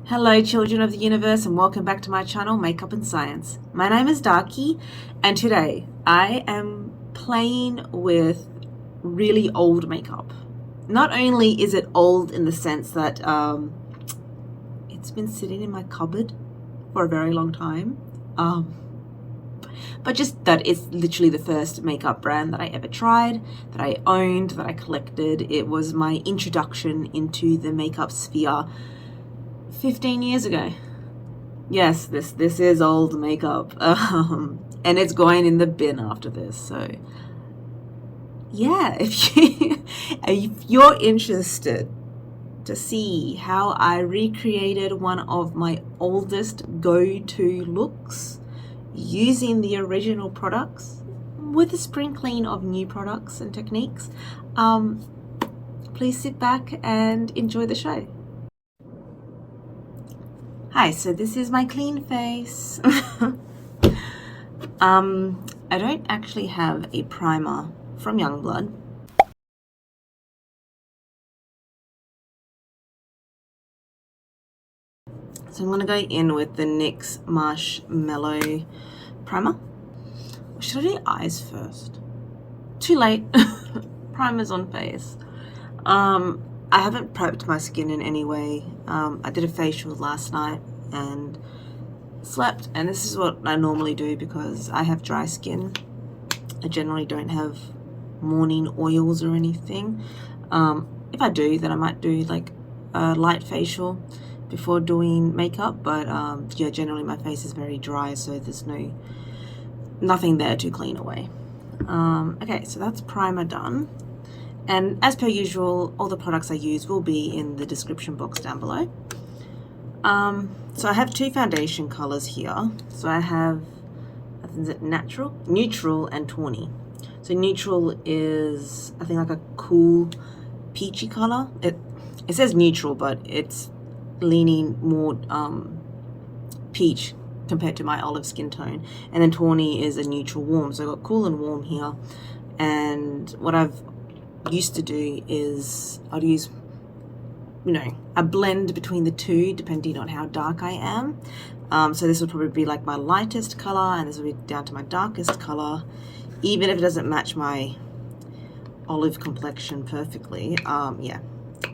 Hello children of the universe and welcome back to my channel Makeup and Science. My name is Darky and today I am playing with really old makeup. Not only is it old in the sense that it's been sitting in my cupboard for a very long time, but just that it's literally the first makeup brand that I ever tried, that I owned, that I collected. It was my introduction into the makeup sphere 15 years ago. Yes, this is old makeup, and it's going in the bin after this. So yeah, if you're interested to see how I recreated one of my oldest go-to looks using the original products with a sprinkling of new products and techniques, please sit back and enjoy the show. Hi, so this is my clean face. I don't actually have a primer from Youngblood. So I'm going to go in with the NYX Marsh Mellow primer. Or should I do eyes first? Too late. Primer's on face. I haven't prepped my skin in any way. I did a facial last night and slept, and this is what I normally do because I have dry skin. I generally don't have morning oils or anything. If I do, then I might do like a light facial before doing makeup, but yeah, generally my face is very dry, so there's nothing there to clean away. Okay, so that's primer done. And as per usual, all the products I use will be in the description box down below. So I have two foundation colors here. So I have, I think, is it neutral and Tawnee. So neutral is, I think, like a cool peachy color. It says neutral, but it's leaning more peach compared to my olive skin tone. And then Tawnee is a neutral warm. So I've got cool and warm here. And what I've used to do is I'd use, you know, a blend between the two depending on how dark I am. So this would probably be like my lightest color, and this would be down to my darkest color, even if it doesn't match my olive complexion perfectly. Yeah,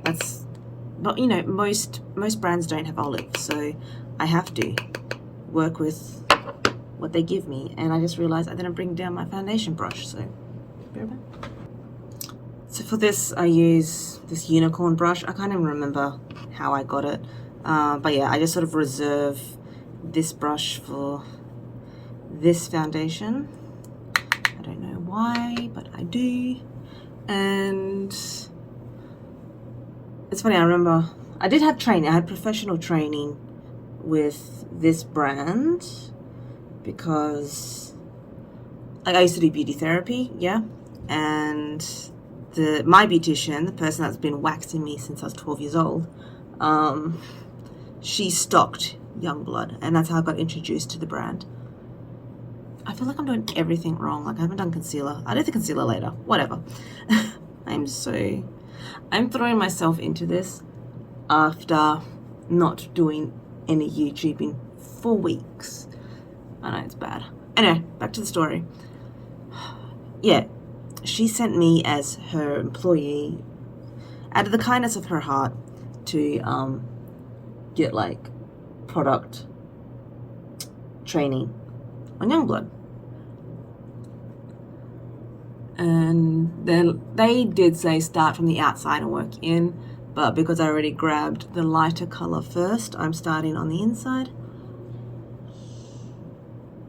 that's, but you know, most brands don't have olive, so I have to work with what they give me. And I just realized I didn't bring down my foundation brush, so be right back. So for this, I use this unicorn brush. I can't even remember how I got it. But yeah, I just sort of reserve this brush for this foundation. I don't know why, but I do. And it's funny, I remember I did have training. I had professional training with this brand because I used to do beauty therapy, yeah. And my beautician, the person that's been waxing me since I was 12 years old, she stocked Youngblood, and that's how I got introduced to the brand. I feel like I'm doing everything wrong. Like I haven't done concealer. I'll do the concealer later. Whatever. I'm throwing myself into this after not doing any YouTubing for weeks. I know it's bad. Anyway, back to the story. Yeah. She sent me as her employee, out of the kindness of her heart, to get like product training on Youngblood. And then they did say start from the outside and work in, but because I already grabbed the lighter color first, I'm starting on the inside.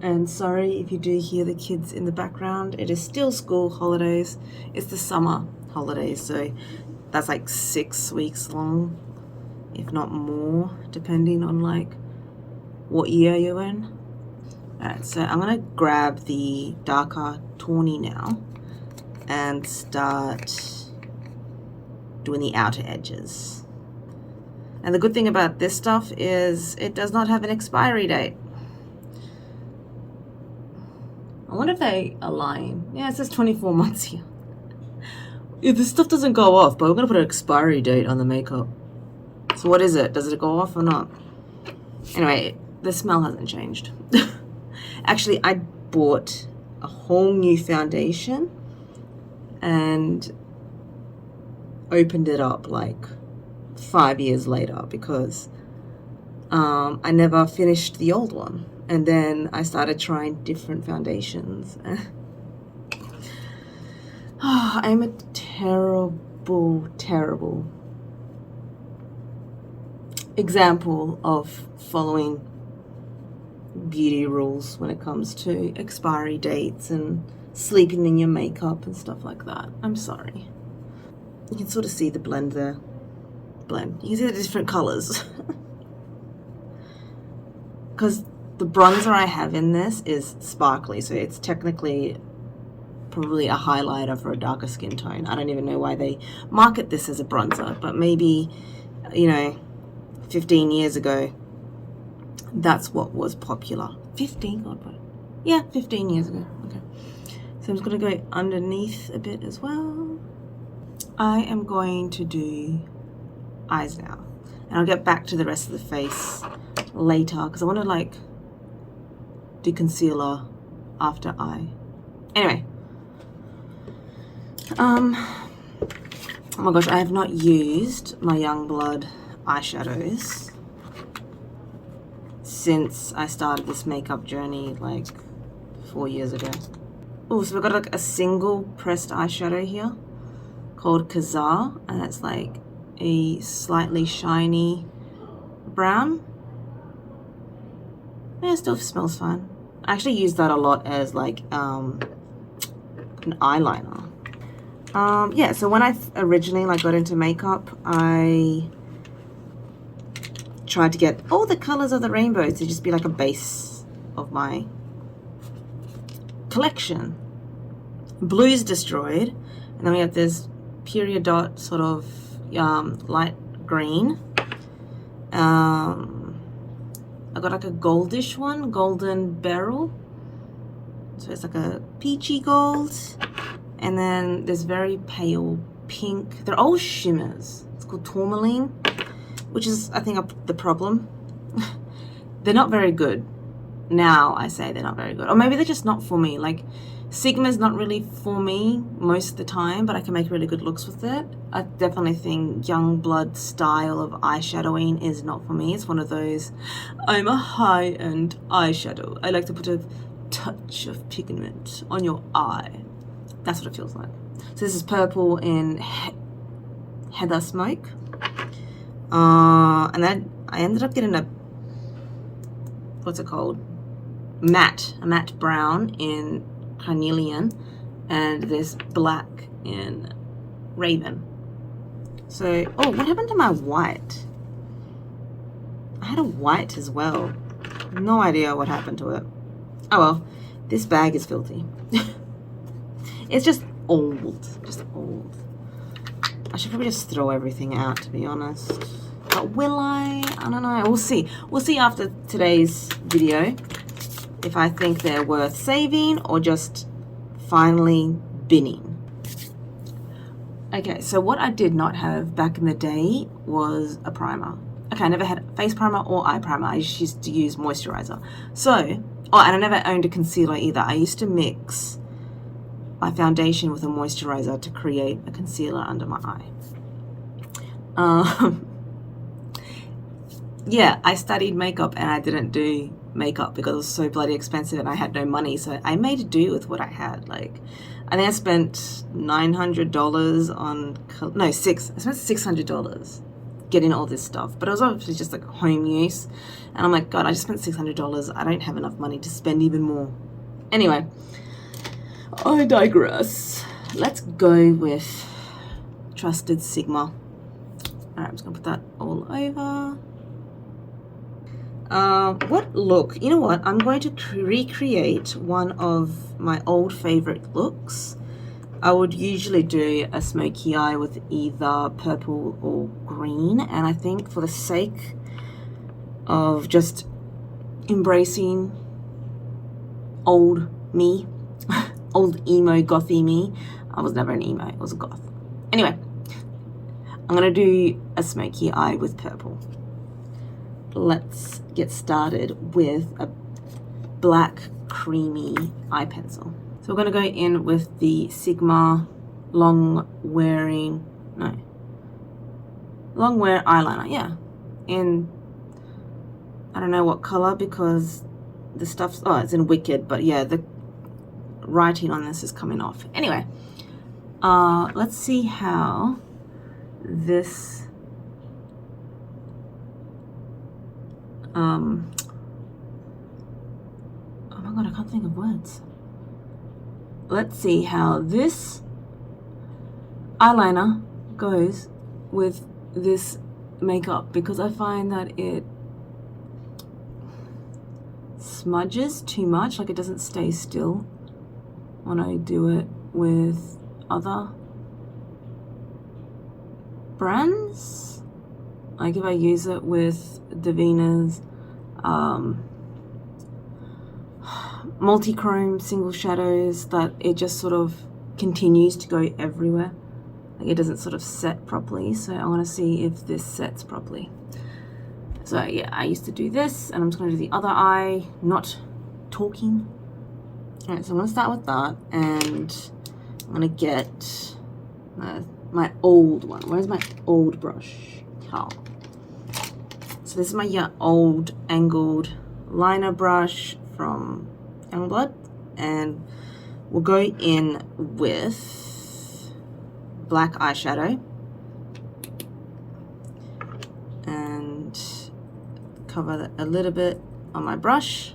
And sorry if you do hear the kids in the background. It is still school holidays. It's the summer holidays, so that's like 6 weeks long, if not more, depending on like what year you're in. Alright, so I'm gonna grab the darker Tawnee now and start doing the outer edges. And the good thing about this stuff is it does not have an expiry date. I wonder if they are lying. Yeah, it says 24 months here. Yeah, this stuff doesn't go off, but we're going to put an expiry date on the makeup. So what is it? Does it go off or not? Anyway, the smell hasn't changed. Actually, I bought a whole new foundation and opened it up like 5 years later because I never finished the old one. And then I started trying different foundations. Oh, I'm a terrible, terrible example of following beauty rules when it comes to expiry dates and sleeping in your makeup and stuff like that. I'm sorry. You can sort of see the blend there. Blend. You can see the different colors. Because the bronzer I have in this is sparkly, so it's technically probably a highlighter for a darker skin tone. I don't even know why they market this as a bronzer, but maybe, you know, 15 years ago, that's what was popular. 15? God, yeah, 15 years ago. Okay. So I'm just going to go underneath a bit as well. I am going to do eyes now. And I'll get back to the rest of the face later because I want to like do concealer after eye. Anyway. Oh my gosh, I have not used my Youngblood eyeshadows since I started this makeup journey like 4 years ago. Oh, so we've got like a single pressed eyeshadow here called Kazar, and that's like a slightly shiny brown. Yeah, it still smells fine. I actually use that a lot as like an eyeliner. Yeah, so when I originally like got into makeup, I tried to get all the colors of the rainbow to just be like a base of my collection. Blue's destroyed, and then we have this period dot sort of light green. I got like a goldish one, golden beryl, so it's like a peachy gold. And then there's very pale pink. They're all shimmers. It's called tourmaline, which is, I think, the problem. They're not very good. Now I say they're not very good. Or maybe they're just not for me. Like, Sigma's not really for me most of the time, but I can make really good looks with it. I definitely think Youngblood style of eyeshadowing is not for me. It's one of those, I'm a high-end eyeshadow. I like to put a touch of pigment on your eye. That's what it feels like. So this is purple in Heather Smoke. And then I ended up getting a, what's it called? A matte brown in Carnelian, and this black in Raven. So, oh, what happened to my white? I had a white as well. No idea what happened to it. Oh well, this bag is filthy. It's just old. I should probably just throw everything out, to be honest. But will I? I don't know. We'll see. We'll see after today's video if I think they're worth saving or just finally binning. Okay, so what I did not have back in the day was a primer. Okay, I never had face primer or eye primer. I just used to use moisturizer. So, oh, and I never owned a concealer either. I used to mix my foundation with a moisturizer to create a concealer under my eye. Yeah, I studied makeup and I didn't do makeup because it was so bloody expensive and I had no money, so I made do with what I had. Like, I think I spent $900 on, no, I spent $600 getting all this stuff, but it was obviously just like home use, and I'm like, God, I just spent $600. I don't have enough money to spend even more. Anyway, I digress. Let's go with Trusted Sigma. All right, I'm just gonna put that all over. What look? You know what? I'm going to recreate one of my old favorite looks. I would usually do a smoky eye with either purple or green, and I think for the sake of just embracing old me, old emo gothy me. I was never an emo, I was a goth. Anyway, I'm gonna do a smoky eye with purple. let's get started with a black creamy eye pencil. So we're going to go in with the Sigma long wear eyeliner, yeah, in, I don't know what color because the stuff's, oh, it's in Wicked, but yeah, the writing on this is coming off. Anyway, let's see how this oh my god, I can't think of words. Let's see how this eyeliner goes with this makeup, because I find that it smudges too much, like it doesn't stay still when I do it with other brands. Like if I use it with Davina's multi-chrome single shadows, that it just sort of continues to go everywhere. Like it doesn't sort of set properly. So I want to see if this sets properly. So yeah, I used to do this, and I'm just going to do the other eye, not talking. All right, so I'm going to start with that, and I'm going to get my old one. Where's my old brush? Oh. So this is my old angled liner brush from Youngblood, and we'll go in with black eyeshadow and cover a little bit on my brush,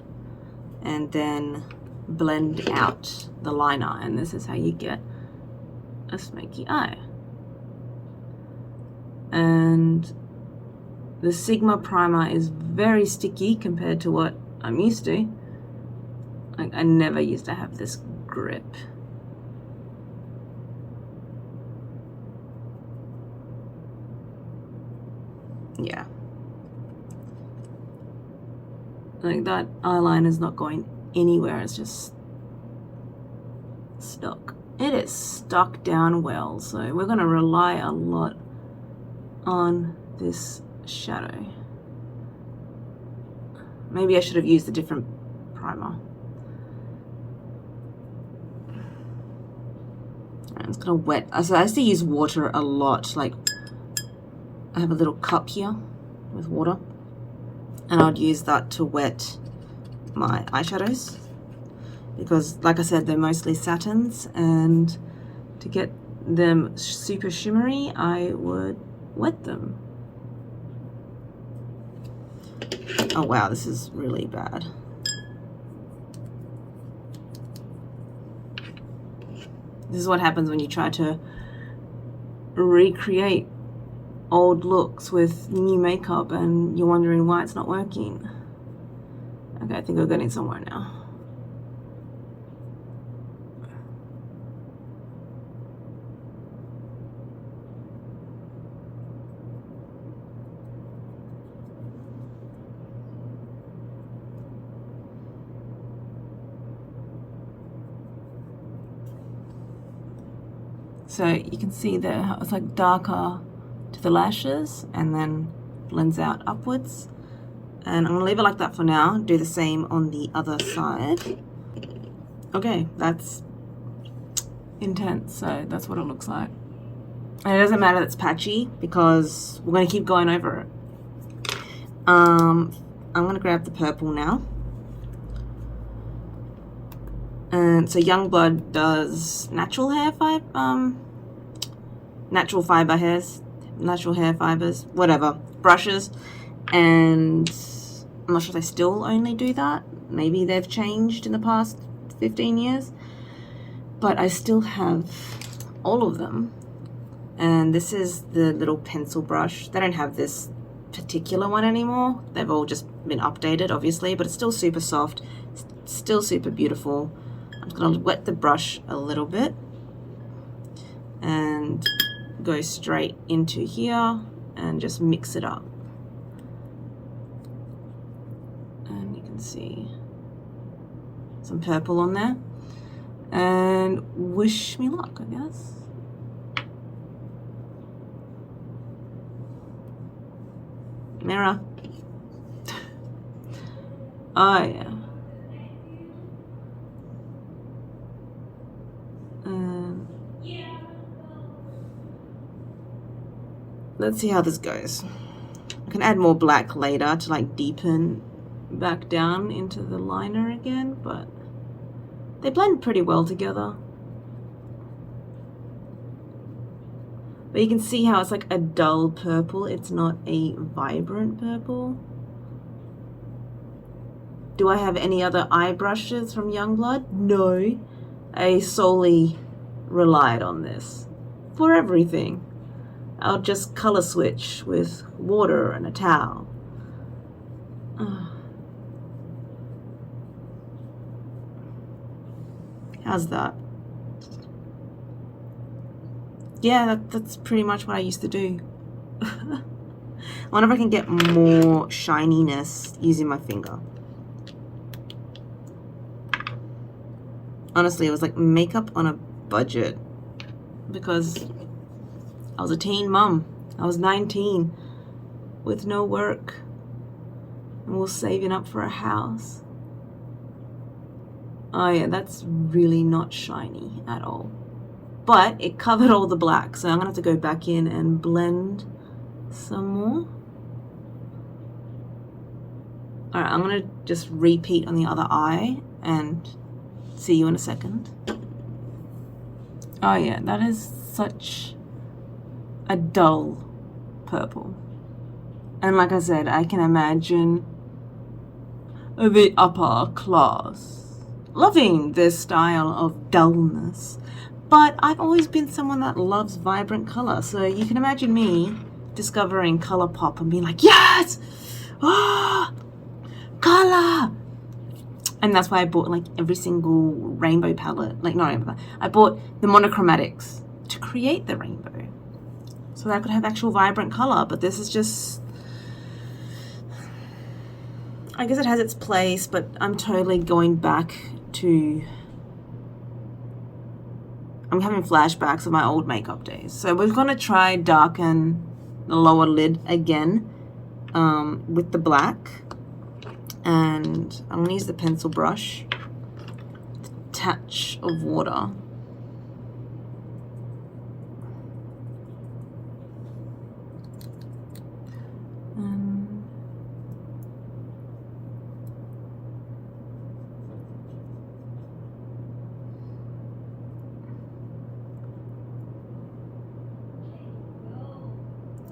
and then blend out the liner, and this is how you get a smoky eye. And the Sigma primer is very sticky compared to what I'm used to. Like I never used to have this grip. Yeah. Like that eyeliner is not going anywhere, it's just stuck. It is stuck down well, so we're going to rely a lot on this shadow. Maybe I should have used a different primer. I'm just gonna wet. So I used to use water a lot. Like I have a little cup here with water, and I'd use that to wet my eyeshadows, because like I said, they're mostly satins, and to get them super shimmery I would wet them. Oh wow, this is really bad. This is what happens when you try to recreate old looks with new makeup and you're wondering why it's not working. Okay, I think we're getting somewhere now. So you can see there it's like darker to the lashes and then blends out upwards. And I'm gonna leave it like that for now. Do the same on the other side. Okay, that's intense, so that's what it looks like. And it doesn't matter that it's patchy because we're gonna keep going over it. I'm gonna grab the purple now. And so Youngblood does natural hair natural hair fibers, whatever, brushes, and I'm not sure if they still only do that. Maybe they've changed in the past 15 years, but I still have all of them. And this is the little pencil brush. They don't have this particular one anymore. They've all just been updated, obviously, but it's still super soft, still super beautiful. I'm just gonna wet the brush a little bit and go straight into here and just mix it up. And you can see some purple on there. And wish me luck, I guess. Mirror. Oh, yeah. Let's see how this goes. I can add more black later to like deepen back down into the liner again, but they blend pretty well together. But you can see how it's like a dull purple. It's not a vibrant purple. Do I have any other eye brushes from Youngblood? No. I solely relied on this for everything. I'll just color switch with water and a towel. How's that? Yeah, that's pretty much what I used to do. I wonder if I can get more shininess using my finger. Honestly, it was like makeup on a budget because I was a teen mum. I was 19 with no work and was saving up for a house. Oh yeah, that's really not shiny at all. But it covered all the black, so I'm gonna have to go back in and blend some more. All right, I'm gonna just repeat on the other eye and see you in a second. Oh yeah, that is such a dull purple. And like I said, I can imagine the upper class loving this style of dullness. But I've always been someone that loves vibrant color, so you can imagine me discovering ColourPop and being like, yes! Ah, color! And that's why I bought like every single rainbow palette. Like, not I bought the monochromatics to create the rainbow, so that I could have actual vibrant color. But this is just, I guess it has its place, but I'm totally going back to, I'm having flashbacks of my old makeup days. So we're gonna try darken the lower lid again with the black. And I'm gonna use the pencil brush, the touch of water.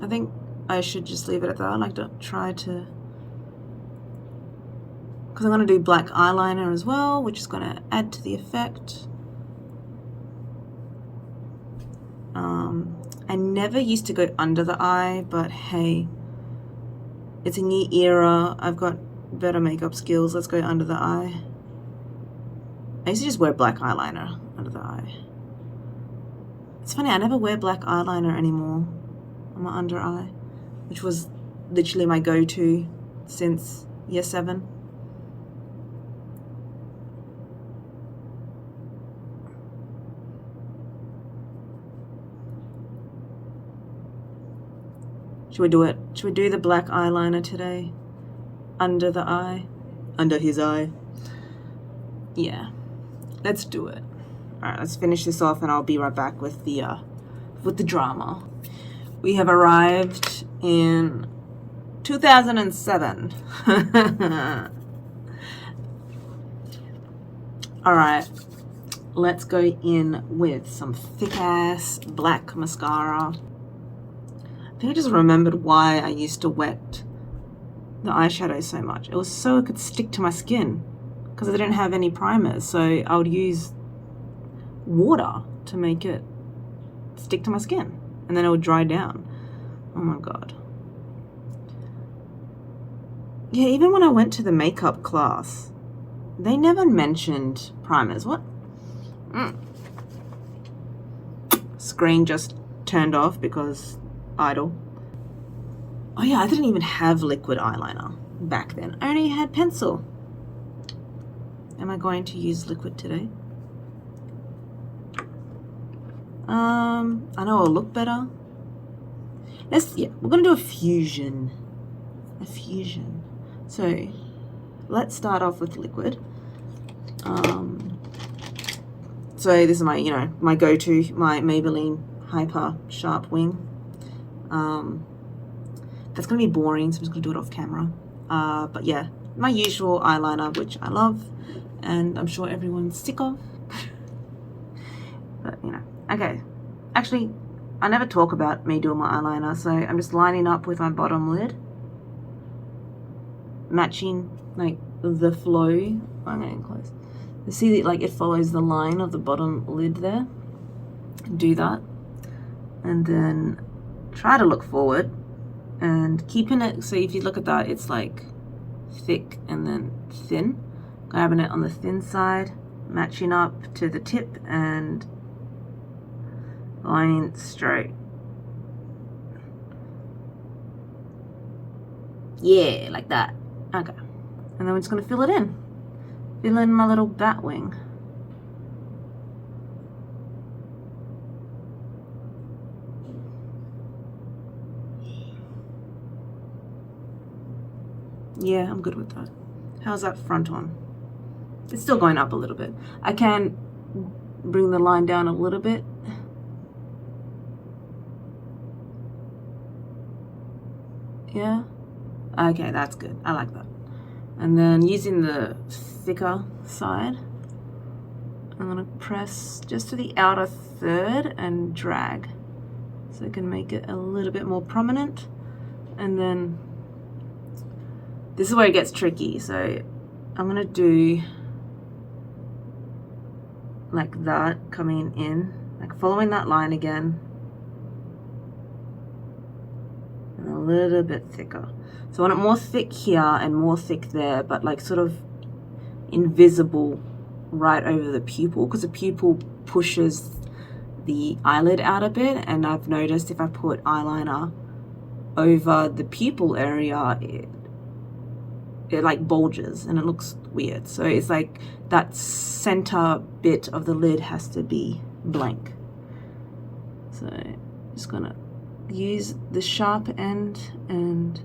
I think I should just leave it at that. I like to try to, because I'm going to do black eyeliner as well, which is going to add to the effect. I never used to go under the eye, but hey, it's a new era. I've got better makeup skills. Let's go under the eye. I used to just wear black eyeliner under the eye. It's funny, I never wear black eyeliner anymore on my under eye, which was literally my go-to since year 7. Should we do it? Should we do the black eyeliner today? Under the eye? Under his eye? Yeah. Let's do it. Alright, let's finish this off and I'll be right back with the drama. We have arrived in 2007. Alright, let's go in with some thick-ass black mascara. I think I just remembered why I used to wet the eyeshadow so much. It was so it could stick to my skin because I didn't have any primers, so I would use water to make it stick to my skin and then it would dry down. Oh my god. Yeah, even when I went to the makeup class, they never mentioned primers. What? Screen just turned off because idle. Oh yeah, I didn't even have liquid eyeliner back then. I only had pencil. Am I going to use liquid today? I know it'll look better. We're gonna do a fusion. So let's start off with liquid. So this is my, you know, my go-to, my Maybelline Hyper Sharp Wing. That's gonna be boring, so I'm just gonna do it off camera. But yeah, my usual eyeliner, which I love, and I'm sure everyone's sick of. But you know, okay. Actually, I never talk about me doing my eyeliner, so I'm just lining up with my bottom lid, matching like the flow. I'm getting close. You see that like it follows the line of the bottom lid there. Do that, and then try to look forward and keeping it. So if you look at that, it's like thick and then thin. Grabbing it on the thin side, matching up to the tip and lining straight. Yeah, like that. Okay. And then we're just gonna fill it in. Fill in my little bat wing. Yeah, I'm good with that. How's that front on? It's still going up a little bit. I can bring the line down a little bit. Yeah. Okay, that's good. I like that. And then using the thicker side, I'm gonna press just to the outer third and drag so I can make it a little bit more prominent. And then this is where it gets tricky. So I'm gonna do like that, coming in, like following that line again, and a little bit thicker. So I want it more thick here and more thick there, but like sort of invisible right over the pupil, because the pupil pushes the eyelid out a bit, and I've noticed if I put eyeliner over the pupil area, it like bulges and it looks weird. So it's like that center bit of the lid has to be blank. So just gonna use the sharp end and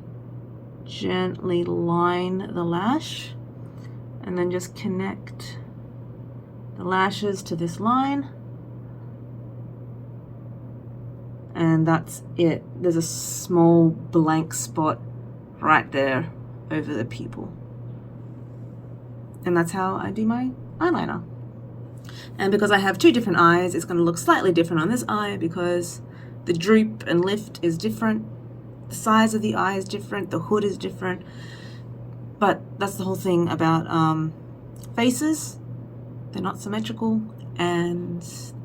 gently line the lash, and then just connect the lashes to this line, and that's it. There's a small blank spot right there over the pupil, and that's how I do my eyeliner. And because I have two different eyes, it's going to look slightly different on this eye because the droop and lift is different, the size of the eye is different, the hood is different. But that's the whole thing about faces. They're not symmetrical, and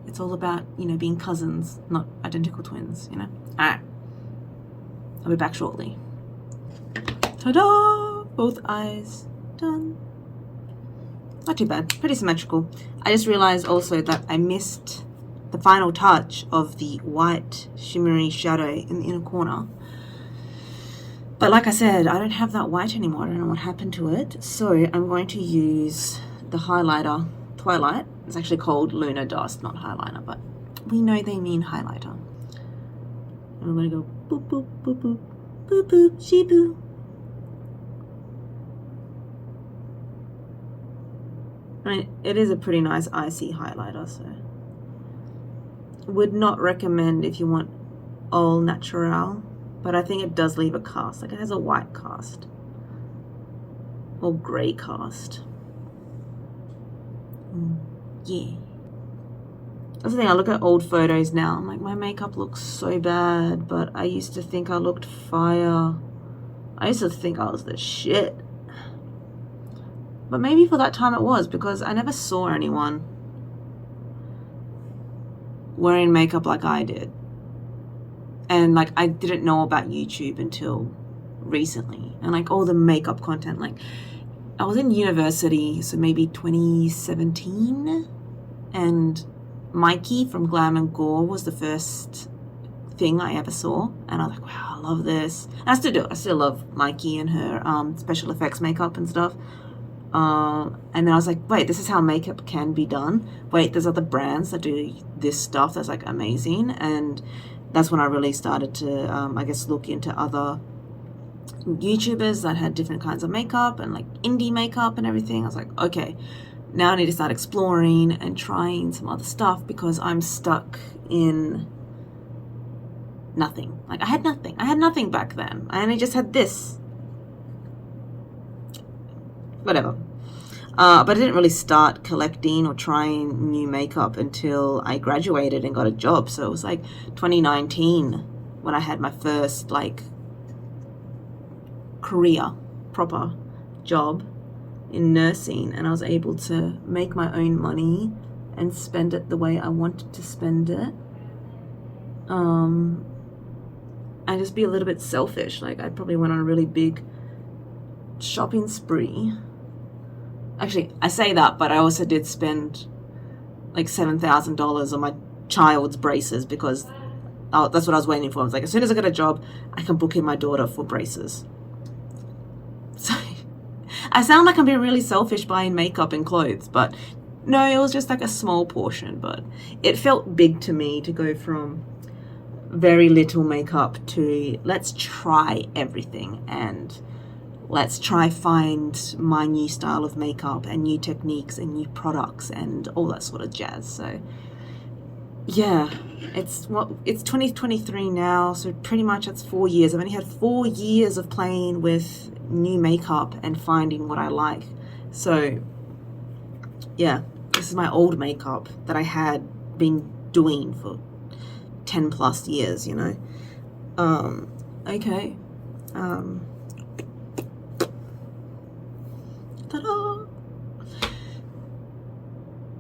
it's all about, you know, being cousins, not identical twins, you know. Alright, I'll be back shortly. Ta-da! Both eyes done. Not too bad, pretty symmetrical. I just realized also that I missed the final touch of the white shimmery shadow in the inner corner. But like I said, I don't have that white anymore. I don't know what happened to it. So I'm going to use the highlighter Twilight. It's actually called Lunar Dust, not Highliner, but we know they mean highlighter. And I'm going to go boop, boop, boop, boop, boop, boop, shiboo. I mean, it is a pretty nice icy highlighter, so would not recommend if you want all natural, but I think it does leave a cast. Like it has a white cast or grey cast. Yeah. That's the thing, I look at old photos now, I'm like, my makeup looks so bad, but I used to think I looked fire. I used to think I was the shit. But maybe for that time it was, because I never saw anyone wearing makeup like I did. And like I didn't know about YouTube until recently. And like all the makeup content, like I was in university, so maybe 2017, and Mikey from Glam and Gore was the first thing I ever saw, and I was like, wow, I love this. And I still do. I still love Mikey and her special effects makeup and stuff. And then I was like, wait, this is how makeup can be done. Wait, there's other brands that do this stuff that's like amazing. And that's when I really started to, I guess, look into other YouTubers that had different kinds of makeup and like indie makeup and everything. I was like, okay, now I need to start exploring and trying some other stuff because I'm stuck in nothing. Like I had nothing back then. I only just had this. Whatever. But I didn't really start collecting or trying new makeup until I graduated and got a job. So it was like 2019 when I had my first like career, proper job in nursing, and I was able to make my own money and spend it the way I wanted to spend it. And just be a little bit selfish. Like I probably went on a really big shopping spree. Actually, I say that, but I also did spend like $7,000 on my child's braces because that's what I was waiting for. I was like, as soon as I get a job, I can book in my daughter for braces. So I sound like I'm being really selfish buying makeup and clothes, but no, it was just like a small portion. But it felt big to me to go from very little makeup to let's try everything and let's try find my new style of makeup and new techniques and new products and all that sort of jazz. So yeah, it's 2023 now, so pretty much that's 4 years. I've only had 4 years of playing with new makeup and finding what I like. So yeah, this is my old makeup that I had been doing for 10 plus years, you know. Okay. Ta-da!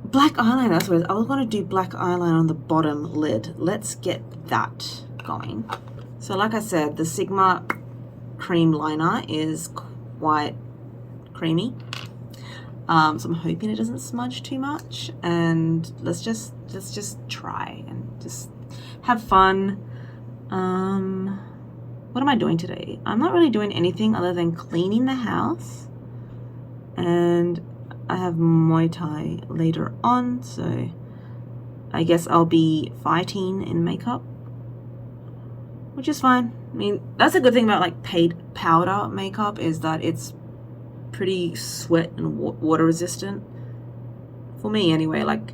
Black eyeliner, that's what I was going to do. Black eyeliner on the bottom lid. Let's get that going. So like I said, the Sigma cream liner is quite creamy. So I'm hoping it doesn't smudge too much, and let's just try and just have fun. What am I doing today? I'm not really doing anything other than cleaning the house, and I have Muay Thai later on, so I guess I'll be fighting in makeup, which is fine. I mean, that's a good thing about like paid powder makeup is that it's pretty sweat and water resistant for me anyway. Like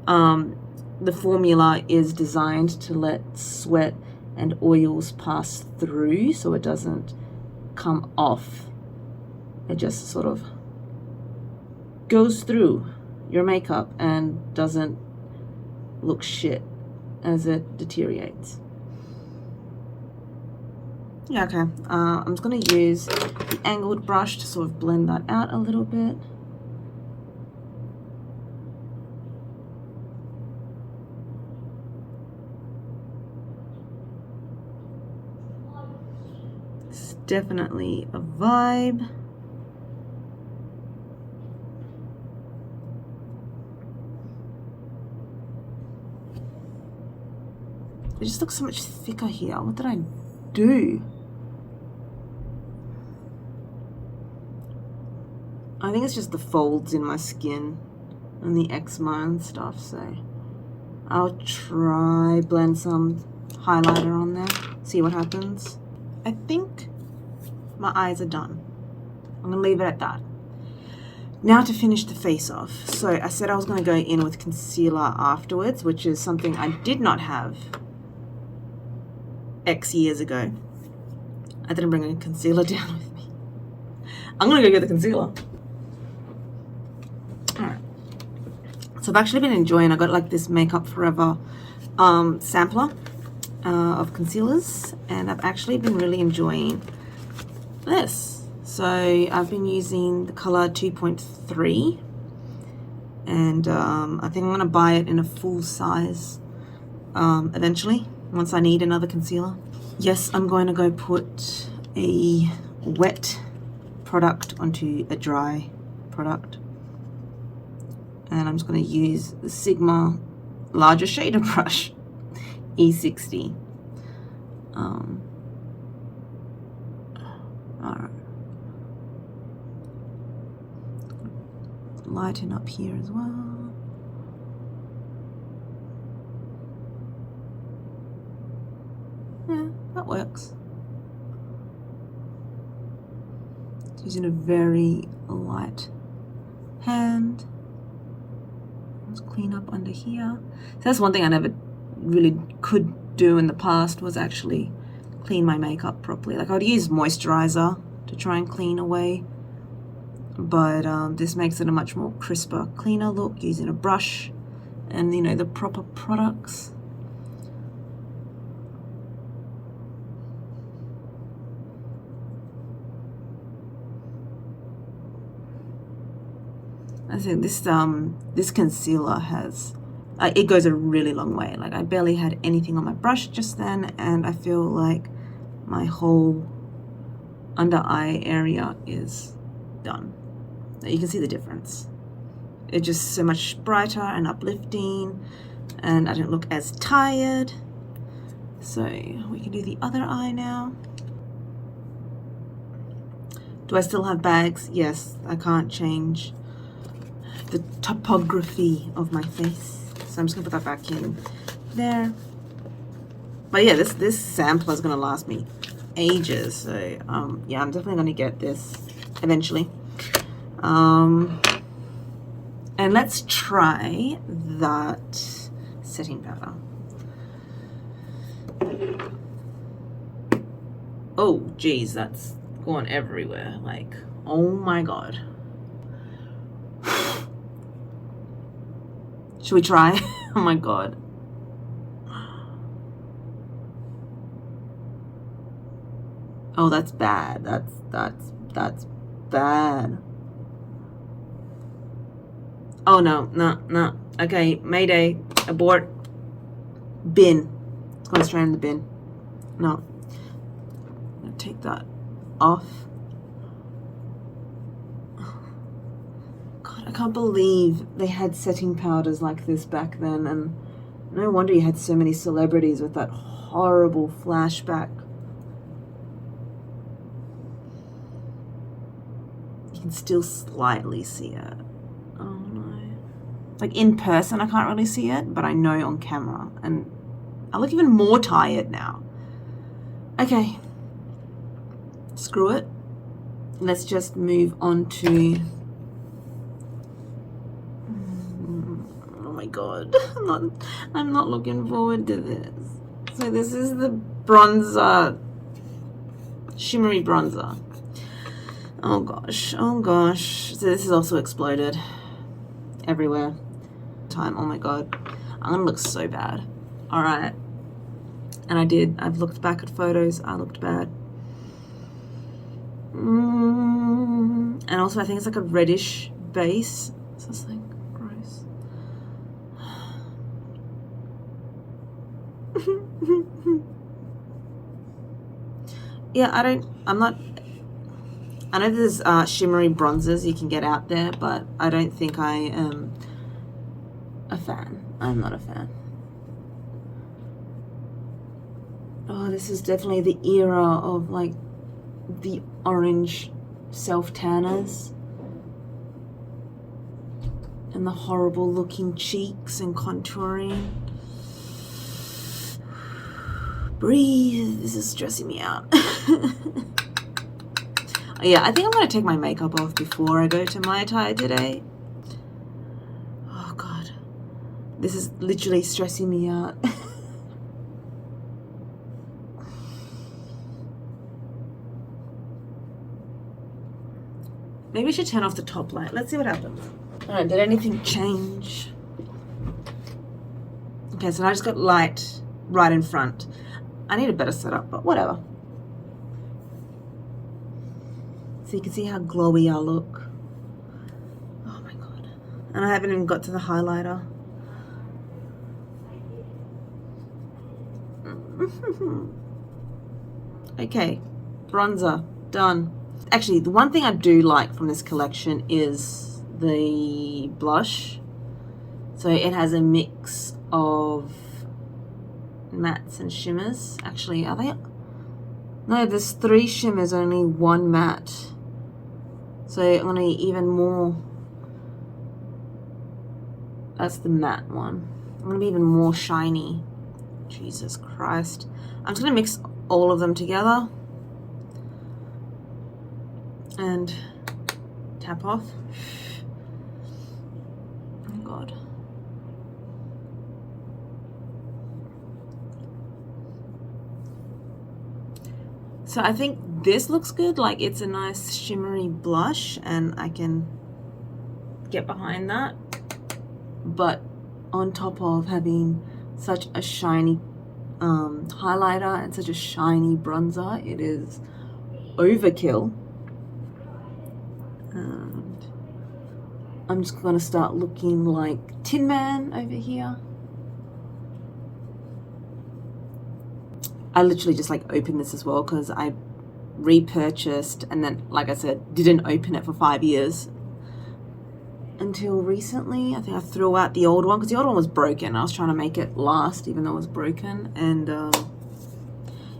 the formula is designed to let sweat and oils pass through so it doesn't come off. It just sort of goes through your makeup and doesn't look shit as it deteriorates. Yeah, okay. I'm just going to use the angled brush to sort of blend that out a little bit. It's definitely a vibe. It just looks so much thicker here. What did I do? I think it's just the folds in my skin and the eczema and stuff, so I'll try blend some highlighter on there, see what happens. I think my eyes are done. I'm gonna leave it at that. Now to finish the face off. So I said I was gonna go in with concealer afterwards, which is something I did not have X years ago. I didn't bring a concealer down with me. I'm gonna go get the concealer. Alright. So I've actually been enjoying, I got like this Makeup Forever sampler of concealers, and I've actually been really enjoying this. So I've been using the color 2.3, and I think I'm gonna buy it in a full size eventually, once I need another concealer. Yes, I'm going to go put a wet product onto a dry product. And I'm just going to use the Sigma larger shader brush, E60. Alright. Lighten up here as well. Yeah, that works. Using a very light hand. Let's clean up under here. So that's one thing I never really could do in the past, was actually clean my makeup properly. Like I would use moisturizer to try and clean away, but this makes it a much more crisper, cleaner look using a brush and, you know, the proper products. I think this concealer has, it goes a really long way. Like I barely had anything on my brush just then, and I feel like my whole under eye area is done. You can see the difference. It's just so much brighter and uplifting, and I don't look as tired. So we can do the other eye now. Do I still have bags? Yes, I can't change the topography of my face, so I'm just gonna put that back in there. But yeah, this sampler is gonna last me ages, so yeah, I'm definitely gonna get this eventually. And let's try that setting powder. Oh geez, that's gone everywhere. Like, oh my god. Should we try? Oh my god. Oh, that's bad. That's bad. Oh no. Okay, Mayday. Abort. Bin. It's going straight in the bin. No. I'm gonna take that off. I can't believe they had setting powders like this back then, and no wonder you had so many celebrities with that horrible flashback. You can still slightly see it. Oh no. Like in person I can't really see it, but I know on camera, and I look even more tired now. Okay. Screw it. Let's just move on to... Oh my god, I'm not looking forward to this. So this is the bronzer, shimmery bronzer. Oh gosh. So this is also exploded everywhere. Oh my god, I'm gonna look so bad. All right, and I've looked back at photos. I looked bad. And also I think it's like a reddish base. So it's like gross. Yeah, I know there's shimmery bronzers you can get out there, but I don't think I am a fan. I'm not a fan. Oh, this is definitely the era of like the orange self-tanners and the horrible looking cheeks and contouring. Breathe. This is stressing me out. Yeah, I think I'm going to take my makeup off before I go to my attire today. Oh god, this is literally stressing me out. Maybe I should turn off the top light. Let's see what happens. Alright, did anything change? Okay, so now I just got light right in front. I need a better setup, but whatever. So you can see how glowy I look. Oh my god. And I haven't even got to the highlighter. Okay, bronzer, done. Actually, the one thing I do like from this collection is the blush. So it has a mix of mattes and shimmers. Actually, are they? No, there's 3 shimmers, only 1 matte. So I'm gonna even more. That's the matte one. I'm gonna be even more shiny. Jesus Christ. I'm just gonna mix all of them together. and tap off. Oh God. So I think this looks good. Like, it's a nice shimmery blush and I can get behind that. But on top of having such a shiny highlighter and such a shiny bronzer, it is overkill. And I'm just gonna start looking like Tin Man over here. I literally just like opened this as well because I repurchased and then, like I said, didn't open it for 5 years until recently. I think I threw out the old one because the old one was broken. I was trying to make it last even though it was broken. And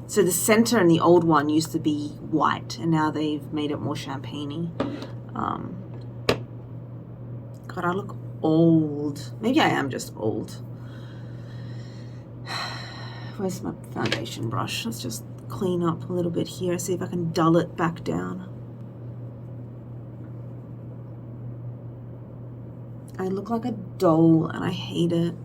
so the center in the old one used to be white and now they've made it more champagne-y. God, I look old. Maybe I am just old. Where's my foundation brush? Let's just clean up a little bit here, see if I can dull it back down. I look like a doll and I hate it.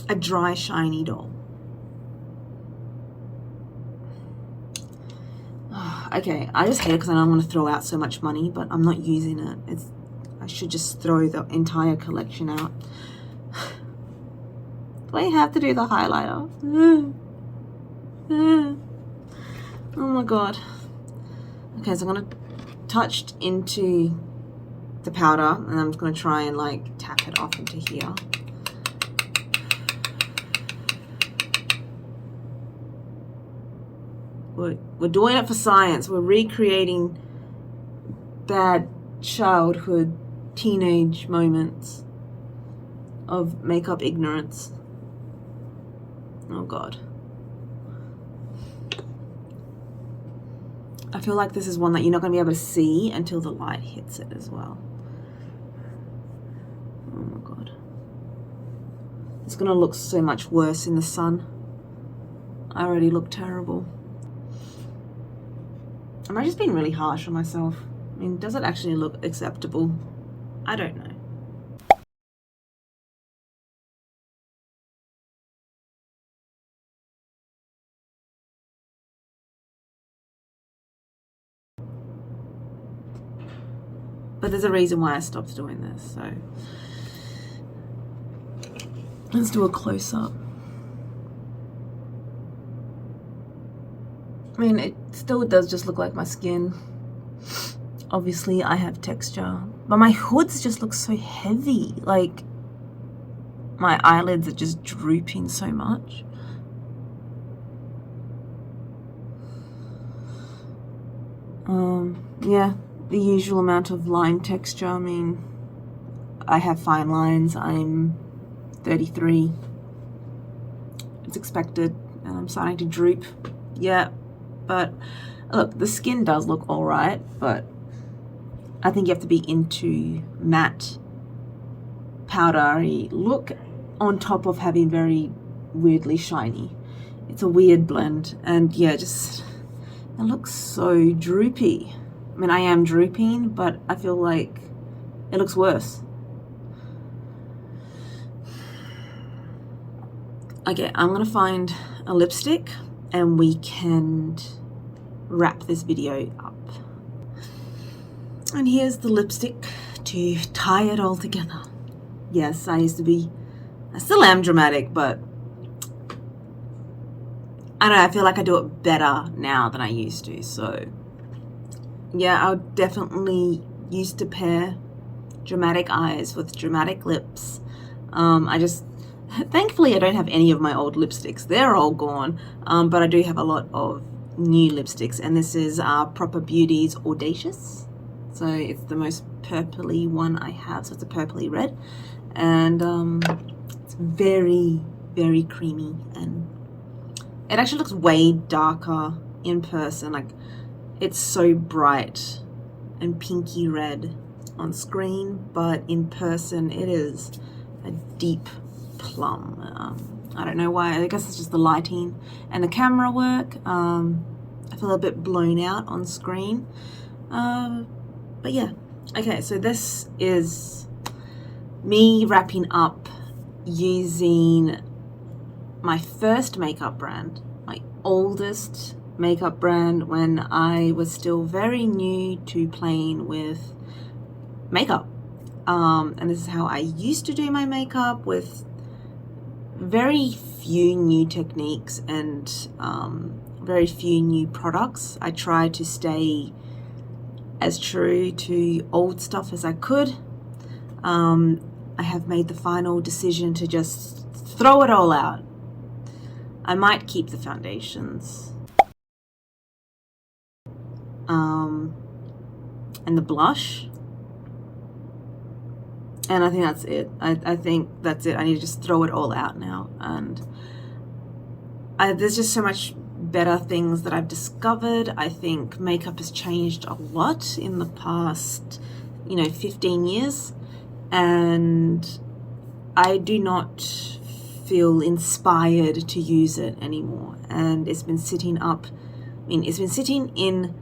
A dry, shiny doll. Okay, I just hate it because I know I'm going to throw out so much money, but I'm not using it. I should just throw the entire collection out. Do I have to do the highlighter? Oh my God. Okay, so I'm going to touch into the powder and I'm just going to try and like tap it off into here. We're doing it for science. We're recreating bad childhood, teenage moments of makeup ignorance. Oh God. I feel like this is one that you're not going to be able to see until the light hits it as well. Oh my God. It's going to look so much worse in the sun. I already look terrible. Am I just being really harsh on myself? I mean, does it actually look acceptable? I don't know. But there's a reason why I stopped doing this, so let's do a close-up. I mean, it still does just look like my skin. Obviously, I have texture, but my hoods just look so heavy. Like, my eyelids are just drooping so much. Yeah, the usual amount of line texture. I mean, I have fine lines. I'm 33. It's expected, and I'm starting to droop. Yeah, but look, the skin does look all right, but I think you have to be into matte, powdery look on top of having very weirdly shiny. It's a weird blend, and yeah, just it looks so droopy. I mean, I am drooping, but I feel like it looks worse. Okay, I'm gonna find a lipstick and we can wrap this video up. And here's the lipstick to tie it all together. Yes, I still am dramatic, but I don't know, I feel like I do it better now than I used to, so yeah, I would definitely used to pair dramatic eyes with dramatic lips. Thankfully I don't have any of my old lipsticks. They're all gone, but I do have a lot of new lipsticks, and this is Propa Beauty's Audacious. So it's the most purpley one I have, so it's a purpley red, and it's very, very creamy, and it actually looks way darker in person. Like, it's so bright and pinky red on screen, but in person it is a deep plum. I don't know why. I guess it's just the lighting and the camera work. I feel a bit blown out on screen. But yeah. Okay, so this is me wrapping up using my first makeup brand, my oldest makeup brand when I was still very new to playing with makeup. And this is how I used to do my makeup, with very few new techniques and very few new products. I tried to stay as true to old stuff as I could. I have made the final decision to just throw it all out. I might keep the foundations and the blush, and I think that's it. I think that's it. I need to just throw it all out now. And there's just so much better things that I've discovered. I think makeup has changed a lot in the past, 15 years. And I do not feel inspired to use it anymore. And it's been sitting in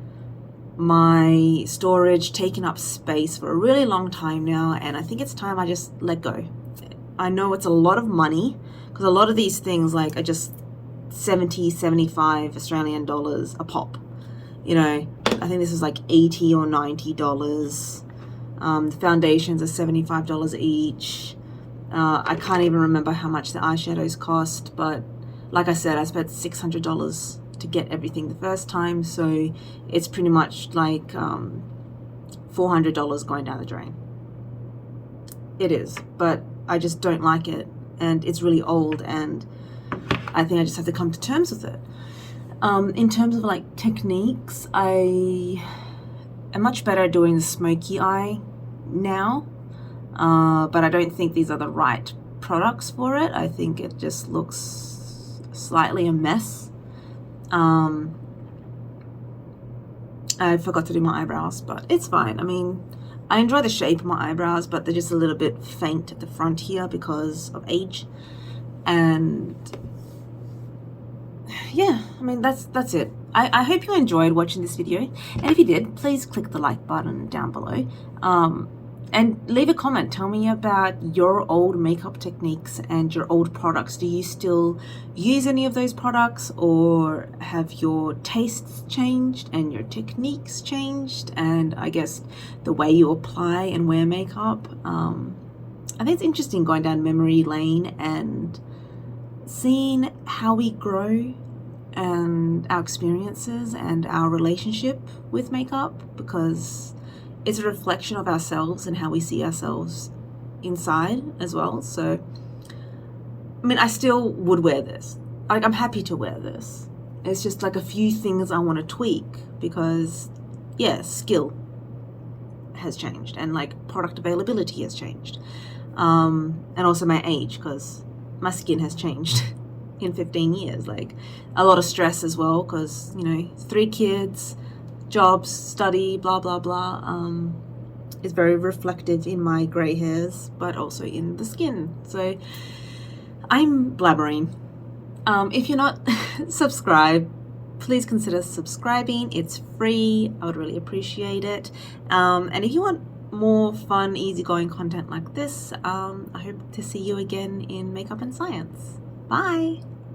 my storage, taking up space for a really long time now, and I think it's time I just let go. I know it's a lot of money, because a lot of these things are just 70, 75 Australian dollars a pop. I think this is like $80 or $90. The foundations are $75 each. I can't even remember how much the eyeshadows cost, but like I said, I spent $600 to get everything the first time, so it's pretty much like $400 going down the drain. It is, but I just don't like it, and it's really old, and I think I just have to come to terms with it. In terms of techniques, I am much better at doing the smoky eye now, but I don't think these are the right products for it. I think it just looks slightly a mess. I forgot to do my eyebrows, but it's fine. I enjoy the shape of my eyebrows, but they're just a little bit faint at the front here because of age. And yeah, that's it. I hope you enjoyed watching this video, and if you did, please click the like button down below, and leave a comment. Tell me about your old makeup techniques and your old products. Do you still use any of those products, or have your tastes changed and your techniques changed, and I guess the way you apply and wear makeup? I think it's interesting going down memory lane and seeing how we grow and our experiences and our relationship with makeup, because it's a reflection of ourselves and how we see ourselves inside as well. So I still would wear this. I'm happy to wear this. It's just a few things I want to tweak, because skill has changed, and product availability has changed, and also my age, because my skin has changed in 15 years. A lot of stress as well, because 3 kids, jobs, study, blah blah blah, is very reflective in my gray hairs, but also in the skin. So I'm blabbering. If you're not subscribed, please consider subscribing. It's free. I would really appreciate it. And if you want more fun, easygoing content like this, I hope to see you again in Makeup and Science. Bye.